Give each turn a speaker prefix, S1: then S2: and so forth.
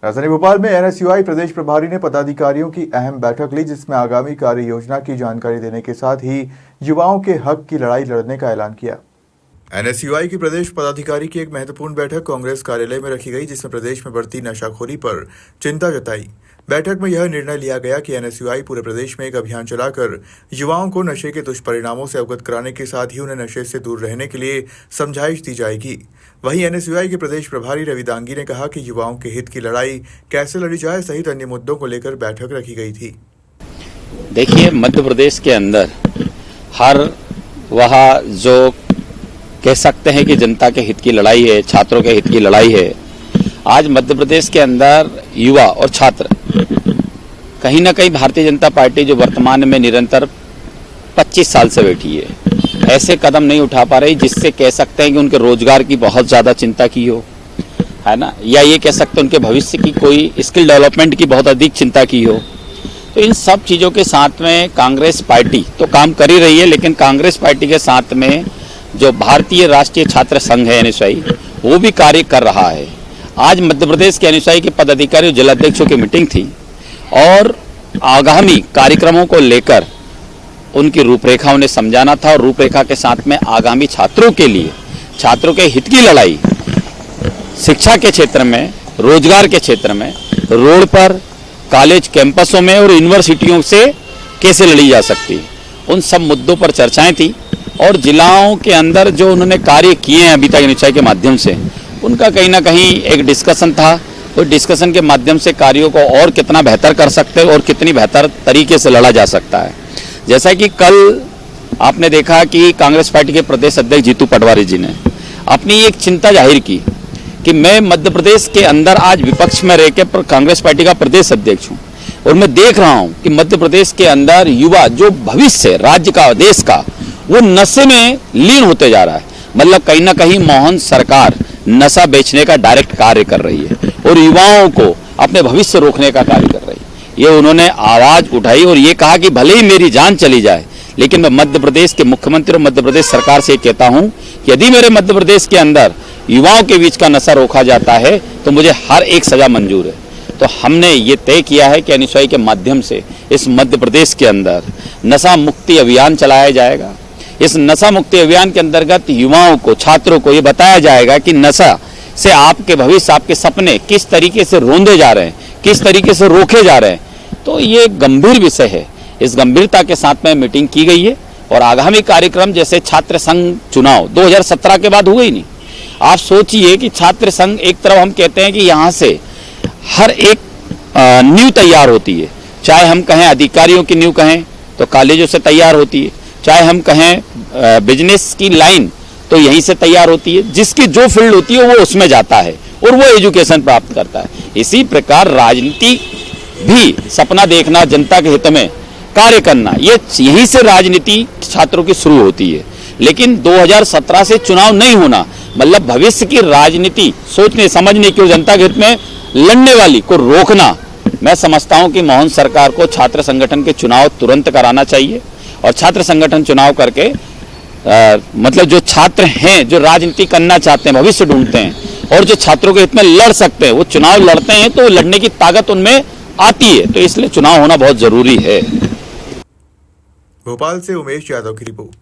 S1: राजधानी भोपाल में एनएसयूआई प्रदेश प्रभारी ने पदाधिकारियों की अहम बैठक ली, जिसमें आगामी कार्य योजना की जानकारी देने के साथ ही युवाओं के हक की लड़ाई लड़ने का ऐलान किया। एनएसयूआई की प्रदेश पदाधिकारी की एक महत्वपूर्ण बैठक कांग्रेस कार्यालय में रखी गई, जिसमें प्रदेश में बढ़ती नशाखोरी पर चिंता जताई। बैठक में यह निर्णय लिया गया कि एनएसयूआई पूरे प्रदेश में एक अभियान चलाकर युवाओं को नशे के दुष्परिणामों से अवगत कराने के साथ ही उन्हें नशे से दूर रहने के लिए समझाइश दी जाएगी। वहीं एनएसयूआई के प्रदेश प्रभारी रवि दांगी ने कहा कि युवाओं के हित की लड़ाई कैसे लड़ी जाए सहित अन्य मुद्दों को लेकर बैठक रखी गई थी।
S2: देखिए, मध्य प्रदेश के अंदर हर वह जो कह सकते हैं कि जनता के हित की लड़ाई है, छात्रों के हित की लड़ाई है। आज मध्य प्रदेश के अंदर युवा और छात्र कहीं ना कहीं भारतीय जनता पार्टी जो वर्तमान में निरंतर 25 साल से बैठी है, ऐसे कदम नहीं उठा पा रही जिससे कह सकते हैं कि उनके रोजगार की बहुत ज़्यादा चिंता की हो, है ना, या ये कह सकते हैं उनके भविष्य की कोई स्किल डेवलपमेंट की बहुत अधिक चिंता की हो। तो इन सब चीज़ों के साथ में कांग्रेस पार्टी तो काम कर ही रही है, लेकिन कांग्रेस पार्टी के साथ में जो भारतीय राष्ट्रीय छात्र संघ है एनएसयूआई, वो भी कार्य कर रहा है। आज मध्य प्रदेश के एनएसयूआई के पदाधिकारियों जिलाध्यक्षों की मीटिंग थी और आगामी कार्यक्रमों को लेकर उनकी रूपरेखा उन्हें समझाना था और रूपरेखा के साथ में आगामी छात्रों के लिए, छात्रों के हित की लड़ाई शिक्षा के क्षेत्र में, रोजगार के क्षेत्र में, रोड पर, कॉलेज कैंपसों में और यूनिवर्सिटियों से कैसे लड़ी जा सकती है, उन सब मुद्दों पर चर्चाएं थी। और जिलाओं के अंदर जो उन्होंने कार्य किए हैं अभी तक एनएसयूआई के माध्यम से, उनका कहीं ना कहीं एक डिस्कशन था। तो डिस्कशन के माध्यम से कार्यों को और कितना बेहतर कर सकते हैं और कितनी बेहतर तरीके से लड़ा जा सकता है। जैसा कि कल आपने देखा कि कांग्रेस पार्टी के प्रदेश अध्यक्ष जीतू पटवारी जी ने अपनी एक चिंता जाहिर की कि मैं मध्य प्रदेश के अंदर आज विपक्ष में रह के कांग्रेस पार्टी का प्रदेश अध्यक्ष हूँ और मैं देख रहा हूँ कि मध्य प्रदेश के अंदर युवा जो भविष्य राज्य का, देश का, वो नशे में लीन होते जा रहा है। मतलब कहीं ना कहीं मोहन सरकार नशा बेचने का डायरेक्ट कार्य कर रही है और युवाओं को अपने भविष्य रोकने का कार्य कर रही है। ये उन्होंने आवाज उठाई और ये कहा कि भले ही मेरी जान चली जाए, लेकिन मैं मध्य प्रदेश के मुख्यमंत्री और मध्य प्रदेश सरकार से कहता हूं कि यदि मेरे मध्य प्रदेश के अंदर युवाओं के बीच का नशा रोका जाता है तो मुझे हर एक सजा मंजूर है। तो हमने ये तय किया है कि एनएसयूआई के माध्यम से इस मध्य प्रदेश के अंदर नशा मुक्ति अभियान चलाया जाएगा। इस नशा मुक्ति अभियान के अंतर्गत युवाओं को, छात्रों को ये बताया जाएगा कि नशा से आपके भविष्य, आपके सपने किस तरीके से रोंदे जा रहे हैं, किस तरीके से रोके जा रहे हैं। तो ये गंभीर विषय है। इस गंभीरता के साथ में मीटिंग की गई है और आगामी कार्यक्रम जैसे छात्र संघ चुनाव 2017 के बाद हुए ही नहीं। आप सोचिए कि छात्र संघ एक तरफ हम कहते हैं कि यहाँ से हर एक नींव तैयार होती है, चाहे हम कहें अधिकारियों की नींव कहें तो कॉलेजों से तैयार होती है, चाहे हम कहें बिजनेस की लाइन तो यहीं से तैयार होती है। जिसकी जो फील्ड होती है वो उसमें जाता है और वो एजुकेशन प्राप्त करता है। इसी प्रकार राजनीति भी सपना देखना, जनता के हित में कार्य करना, ये यहीं से राजनीति छात्रों की शुरू होती है। लेकिन 2017 से चुनाव नहीं होना मतलब भविष्य की राजनीति सोचने समझने की और जनता के हित में लड़ने वाली को रोकना। मैं समझता हूं कि मोहन सरकार को छात्र संगठन के चुनाव तुरंत कराना चाहिए और छात्र संगठन चुनाव करके मतलब जो छात्र हैं, जो राजनीति करना चाहते हैं, भविष्य ढूंढते हैं और जो छात्रों के हित में लड़ सकते हैं, वो चुनाव लड़ते हैं तो लड़ने की ताकत उनमें आती है। तो इसलिए चुनाव होना बहुत जरूरी है।
S1: भोपाल से उमेश यादव की रिपोर्ट।